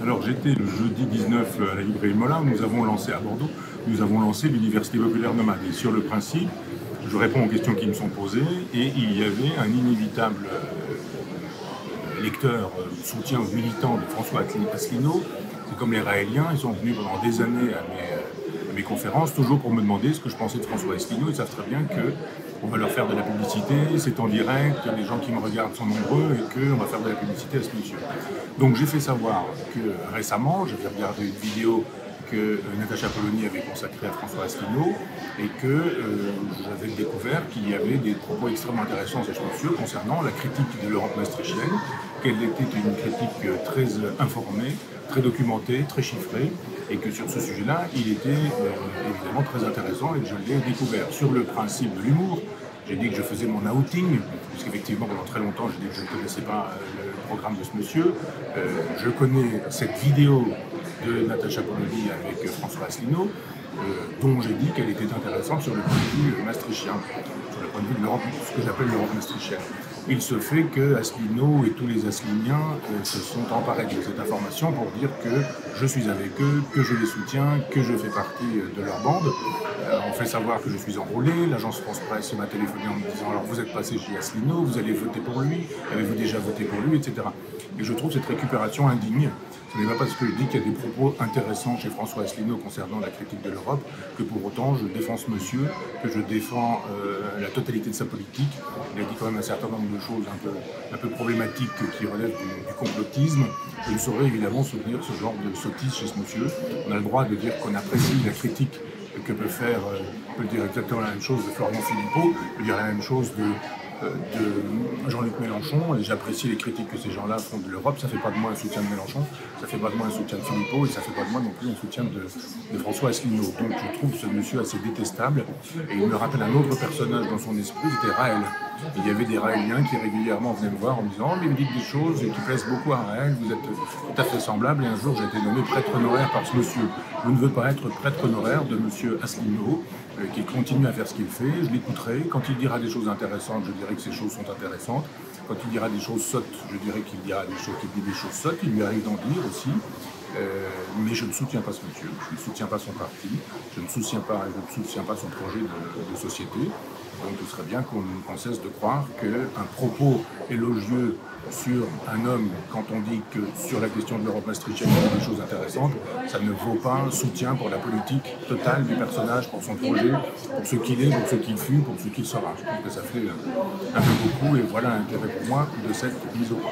Alors j'étais le jeudi 19 à la librairie Molin, nous avons lancé à Bordeaux, nous avons lancé l'Université populaire nomade. Et sur le principe, je réponds aux questions qui me sont posées et il y avait un inévitable lecteur, soutien aux militants de François Asselineau. C'est comme les Raéliens, ils sont venus pendant des années à mes conférences, toujours pour me demander ce que je pensais de François Asselineau. Ils savent très bien qu'on va leur faire de la publicité, c'est en direct, les gens qui me regardent sont nombreux et qu'on va faire de la publicité à ce monsieur. Donc j'ai fait savoir que récemment, j'avais regardé une vidéo que Natacha Polony avait consacrée à François Asselineau et que j'avais découvert qu'il y avait des propos extrêmement intéressants chez ce monsieur concernant la critique de l'Europe maastrichtienne, qu'elle était une critique très informée, très documentée, très chiffrée, et que sur ce sujet-là, il était évidemment très intéressant et que je l'ai découvert. Sur le principe de l'humour, j'ai dit que je faisais mon outing, puisqu'effectivement pendant très longtemps j'ai dit que je ne connaissais pas le programme de ce monsieur. Je connais cette vidéo de Natacha Polony avec François Asselineau, dont j'ai dit qu'elle était intéressante sur le point de vue maastrichtien, sur le point de vue de l'Europe, ce que j'appelle l'Europe maastrichtienne. Il se fait que Asselineau et tous les Asseliniens se sont emparés de cette information pour dire que je suis avec eux, que je les soutiens, que je fais partie de leur bande. On fait savoir que je suis enrôlé, l'agence France Presse m'a téléphoné en me disant alors vous êtes passé chez Asselineau, vous allez voter pour lui, avez-vous déjà voté pour lui, etc. Et je trouve cette récupération indigne. Ce n'est pas parce que je dis qu'il y a des propos intéressants chez François Asselineau concernant la critique de l'Europe que pour autant je défends ce monsieur, que je défends la totalité de sa politique. Il a dit quand même un certain nombre de choses un peu problématiques qui relèvent du complotisme. Je ne saurais évidemment soutenir ce genre de sottise chez ce monsieur. On a le droit de dire qu'on apprécie la critique que peut faire, on peut dire exactement la même chose de Florian Philippot, on peut dire la même chose de Jean-Luc Mélenchon, et j'apprécie les critiques que ces gens-là font de l'Europe. Ça ne fait pas de moi un soutien de Mélenchon, ça ne fait pas de moi un soutien de Philippot, et ça ne fait pas de moi non plus un soutien de François Asselineau. Donc je trouve ce monsieur assez détestable, et il me rappelle un autre personnage dans son esprit, c'était Raël. Il y avait des Raéliens qui régulièrement venaient me voir en me disant « Oh, mais vous dites des choses qui plaisent beaucoup à Raël, vous êtes tout à fait semblable. » Et un jour, j'ai été nommé prêtre honoraire par ce monsieur. Je ne veux pas être prêtre honoraire de monsieur Asselineau, qui continue à faire ce qu'il fait. Je l'écouterai. Quand il dira des choses intéressantes, je dirai que ces choses sont intéressantes. Quand il dira des choses sottes, je dirai qu'il dit des choses sottes. Il lui arrive d'en dire aussi. Mais je ne soutiens pas ce monsieur, je ne soutiens pas son parti, je ne soutiens pas son projet de société. Donc ce serait bien qu'on cesse de croire qu'un propos élogieux sur un homme, quand on dit que sur la question de l'Europe maastrichtienne, il y a des choses intéressantes, ça ne vaut pas un soutien pour la politique totale du personnage, pour son projet, pour ce qu'il est, pour ce qu'il fut, pour ce qu'il sera. Je trouve que ça fait un peu beaucoup et voilà l'intérêt pour moi de cette mise au point.